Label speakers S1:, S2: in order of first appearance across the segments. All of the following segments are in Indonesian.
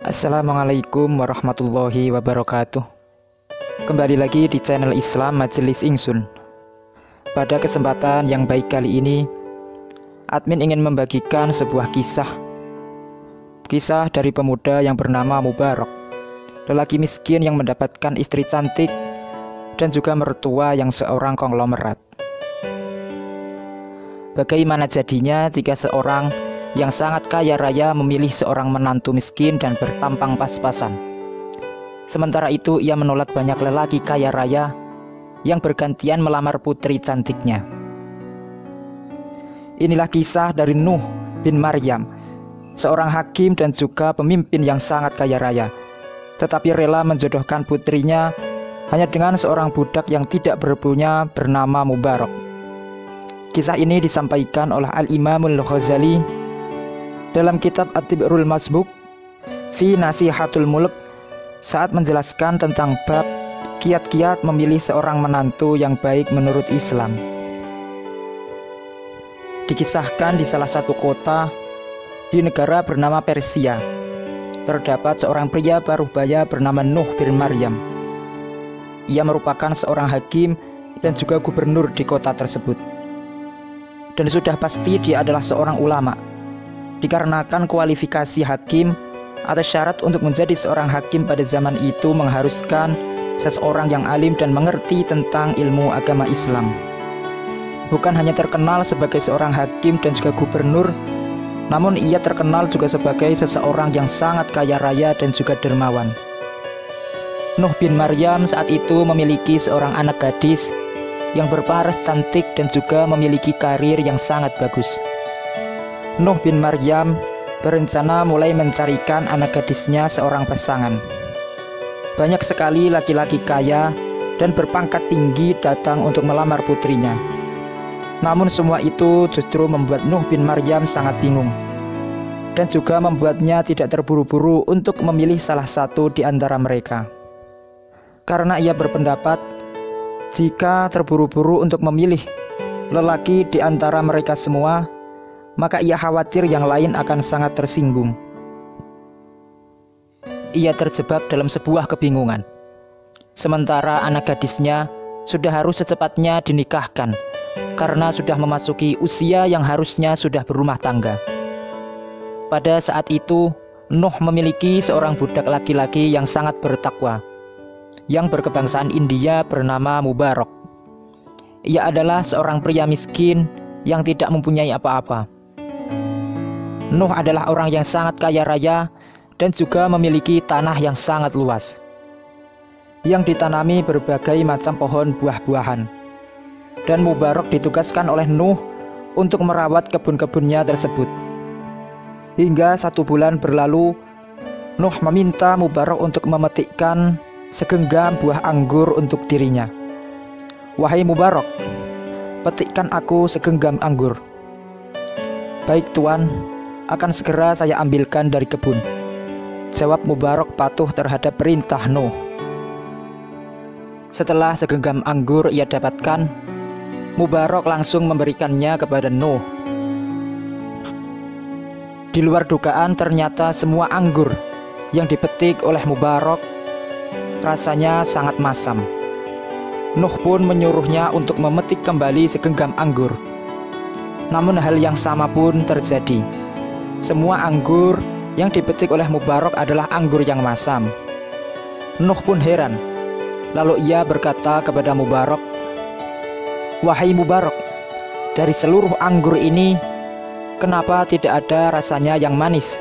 S1: Assalamualaikum warahmatullahi wabarakatuh. Kembali lagi di channel Islam Majelis Ingsun. Pada kesempatan yang baik kali ini, admin ingin membagikan sebuah kisah dari pemuda yang bernama Mubarak, lelaki miskin yang mendapatkan istri cantik dan juga mertua yang seorang konglomerat. Bagaimana jadinya jika seorang yang sangat kaya raya memilih seorang menantu miskin dan bertampang pas-pasan? Sementara itu ia menolak banyak lelaki kaya raya yang bergantian melamar putri cantiknya. Inilah kisah dari Nuh bin Maryam, seorang hakim dan juga pemimpin yang sangat kaya raya, tetapi rela menjodohkan putrinya hanya dengan seorang budak yang tidak berpunya bernama Mubarak. Kisah ini disampaikan oleh Al-Imamul Ghazali dalam kitab At-Tibrul Masbuk fi Nasihatul Mulk saat menjelaskan tentang bab kiat-kiat memilih seorang menantu yang baik menurut Islam. Dikisahkan di salah satu kota di negara bernama Persia, terdapat seorang pria parubaya bernama Nuh bin Maryam. Ia merupakan seorang hakim dan juga gubernur di kota tersebut. Dan sudah pasti dia adalah seorang ulama, dikarenakan kualifikasi hakim atau syarat untuk menjadi seorang hakim pada zaman itu mengharuskan seseorang yang alim dan mengerti tentang ilmu agama Islam. Bukan hanya terkenal sebagai seorang hakim dan juga gubernur, namun ia terkenal juga sebagai seseorang yang sangat kaya raya dan juga dermawan. Nuh bin Maryam saat itu memiliki seorang anak gadis yang berparas cantik dan juga memiliki karir yang sangat bagus. Nuh bin Maryam berencana mulai mencarikan anak gadisnya seorang pasangan. Banyak sekali laki-laki kaya dan berpangkat tinggi datang untuk melamar putrinya. Namun semua itu justru membuat Nuh bin Maryam sangat bingung, dan juga membuatnya tidak terburu-buru untuk memilih salah satu di antara mereka. Karena ia berpendapat jika terburu-buru untuk memilih lelaki di antara mereka semua, maka ia khawatir yang lain akan sangat tersinggung. Ia terjebak dalam sebuah kebingungan. Sementara anak gadisnya sudah harus secepatnya dinikahkan karena sudah memasuki usia yang harusnya sudah berumah tangga. Pada saat itu, Nuh memiliki seorang budak laki-laki yang sangat bertakwa, yang berkebangsaan India bernama Mubarak. Ia adalah seorang pria miskin yang tidak mempunyai apa-apa. Nuh adalah orang yang sangat kaya raya dan juga memiliki tanah yang sangat luas, yang ditanami berbagai macam pohon buah-buahan. Dan Mubarak ditugaskan oleh Nuh untuk merawat kebun-kebunnya tersebut. Hingga 1 bulan berlalu, Nuh meminta Mubarak untuk memetikkan segenggam buah anggur untuk dirinya. "Wahai Mubarak, petikkan aku segenggam anggur." "Baik Tuan, akan segera saya ambilkan dari kebun," jawab Mubarak patuh terhadap perintah Nuh. Setelah segenggam anggur ia dapatkan, Mubarak langsung memberikannya kepada Nuh. Di luar dugaan, ternyata semua anggur yang dipetik oleh Mubarak rasanya sangat masam. Nuh pun menyuruhnya untuk memetik kembali segenggam anggur. Namun hal yang sama pun terjadi. Semua anggur yang dipetik oleh Mubarak adalah anggur yang masam. Nuh pun heran. Lalu ia berkata kepada Mubarak, "Wahai Mubarak, dari seluruh anggur ini, kenapa tidak ada rasanya yang manis?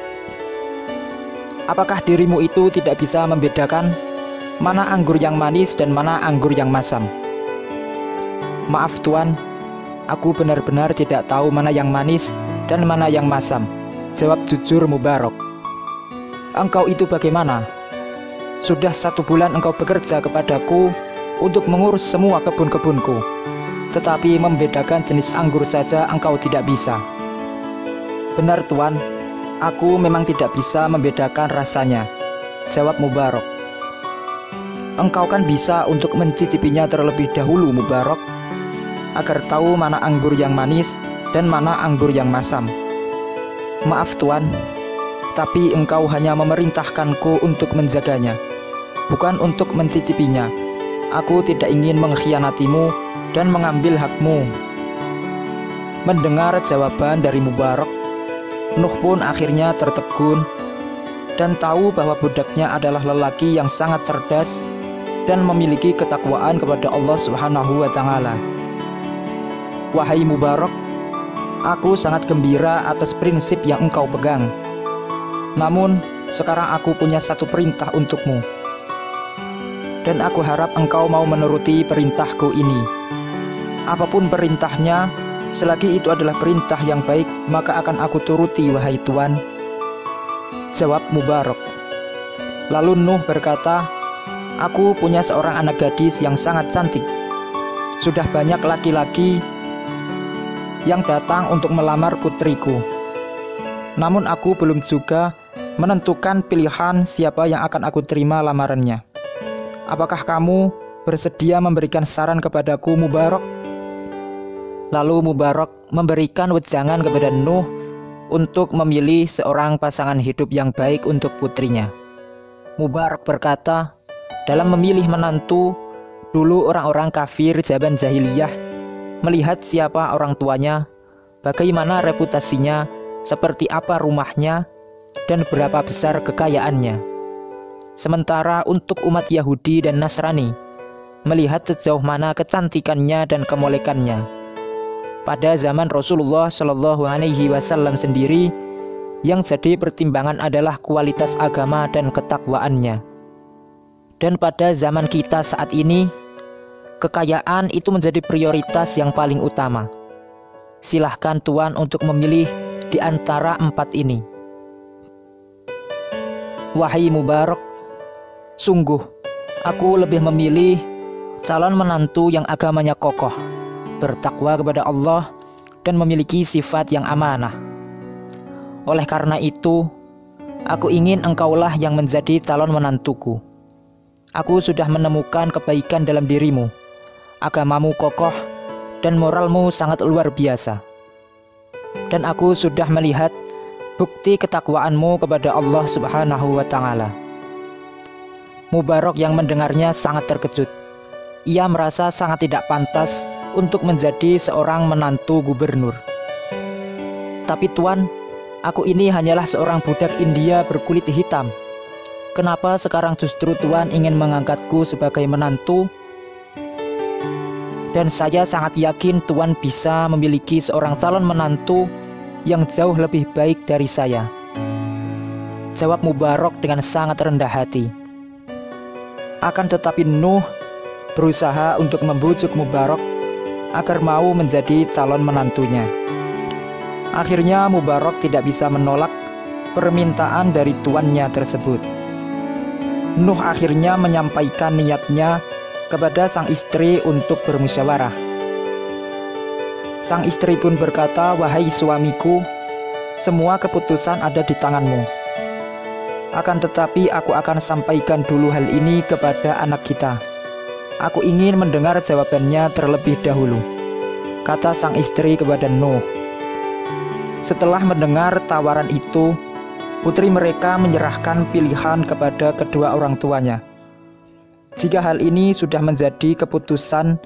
S1: Apakah dirimu itu tidak bisa membedakan mana anggur yang manis dan mana anggur yang masam?" "Maaf Tuan, aku benar-benar tidak tahu mana yang manis dan mana yang masam," jawab jujur Mubarak. "Engkau itu bagaimana? Sudah 1 bulan engkau bekerja kepadaku untuk mengurus semua kebun-kebunku, tetapi membedakan jenis anggur saja engkau tidak bisa." "Benar Tuan, aku memang tidak bisa membedakan rasanya," jawab Mubarak. "Engkau kan bisa untuk mencicipinya terlebih dahulu Mubarak, agar tahu mana anggur yang manis dan mana anggur yang masam." "Maaf Tuan, Tetapi engkau hanya memerintahkanku untuk menjaganya, bukan untuk mencicipinya. Aku tidak ingin mengkhianatimu dan mengambil hakmu." Mendengar jawaban dari Mubarak, Nuh pun akhirnya tertegun dan tahu bahwa budaknya adalah lelaki yang sangat cerdas dan memiliki ketakwaan kepada Allah Subhanahu wa Ta'ala. "Wahai Mubarak, aku sangat gembira atas prinsip yang engkau pegang. Namun sekarang aku punya satu perintah untukmu, dan aku harap engkau mau menuruti perintahku ini. Apapun perintahnya, selagi itu adalah perintah yang baik, maka akan aku turuti, wahai Tuan," jawab Mubarak. Lalu Nuh berkata, "Aku punya seorang anak gadis yang sangat cantik. Sudah banyak laki-laki yang datang untuk melamar putriku. Namun aku belum juga menentukan pilihan siapa yang akan aku terima lamarannya. Apakah kamu bersedia memberikan saran kepadaku, Mubarak?" Lalu Mubarak memberikan wejangan kepada Nuh untuk memilih seorang pasangan hidup yang baik untuk putrinya. Mubarak berkata, dalam memilih menantu, dulu orang-orang kafir zaman jahiliyah melihat siapa orang tuanya, bagaimana reputasinya, seperti apa rumahnya, dan berapa besar kekayaannya. Sementara untuk umat Yahudi dan Nasrani, melihat sejauh mana kecantikannya dan kemolekannya. Pada zaman Rasulullah Shallallahu Alaihi Wasallam sendiri, yang jadi pertimbangan adalah kualitas agama dan ketakwaannya. Dan pada zaman kita saat ini, kekayaan itu menjadi prioritas yang paling utama. Silahkan Tuan untuk memilih di antara empat ini. Wahai Mubarak, sungguh aku lebih memilih calon menantu yang agamanya kokoh, bertakwa kepada Allah, dan memiliki sifat yang amanah. Oleh karena itu, aku ingin engkaulah yang menjadi calon menantuku. Aku sudah menemukan kebaikan dalam dirimu, agamamu kokoh, dan moralmu sangat luar biasa. Dan aku sudah melihat bukti ketakwaanmu kepada Allah Subhanahu wa Ta'ala." Mubarak yang mendengarnya sangat terkejut. Ia merasa sangat tidak pantas untuk menjadi seorang menantu gubernur. "Tapi Tuan, aku ini hanyalah seorang budak India berkulit hitam. Kenapa sekarang justru Tuan ingin mengangkatku sebagai menantu? Dan saya sangat yakin Tuan bisa memiliki seorang calon menantu yang jauh lebih baik dari saya," jawab Mubarak dengan sangat rendah hati. Akan tetapi Nuh berusaha untuk membujuk Mubarak agar mau menjadi calon menantunya. Akhirnya Mubarak tidak bisa menolak permintaan dari tuannya tersebut. Nuh akhirnya menyampaikan niatnya kepada sang istri untuk bermusyawarah. Sang istri pun berkata, "Wahai suamiku, semua keputusan ada di tanganmu. Akan tetapi aku akan sampaikan dulu hal ini kepada anak kita. Aku ingin mendengar jawabannya terlebih dahulu," kata sang istri kepada Nuh. Setelah mendengar tawaran itu, putri mereka menyerahkan pilihan kepada kedua orang tuanya. Jika hal ini sudah menjadi keputusan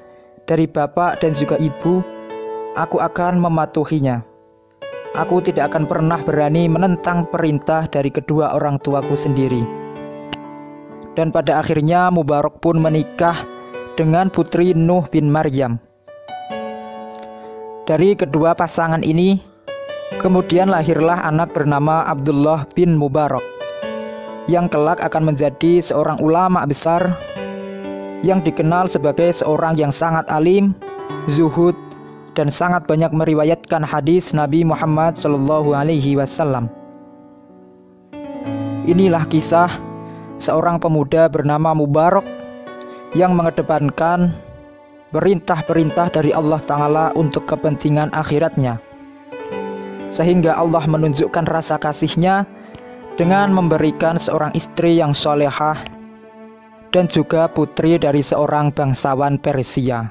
S1: dari bapak dan juga ibu, aku akan mematuhinya. Aku tidak akan pernah berani menentang perintah dari kedua orang tuaku sendiri. Dan pada akhirnya Mubarak pun menikah dengan putri Nuh bin Maryam. Dari kedua pasangan ini, kemudian lahirlah anak bernama Abdullah bin Mubarak, yang kelak akan menjadi seorang ulama besar, yang dikenal sebagai seorang yang sangat alim, zuhud, dan sangat banyak meriwayatkan hadis Nabi Muhammad SAW. Inilah kisah seorang pemuda bernama Mubarak yang mengedepankan perintah-perintah dari Allah Ta'ala untuk kepentingan akhiratnya, sehingga Allah menunjukkan rasa kasih-Nya dengan memberikan seorang istri yang solehah dan juga putri dari seorang bangsawan Persia.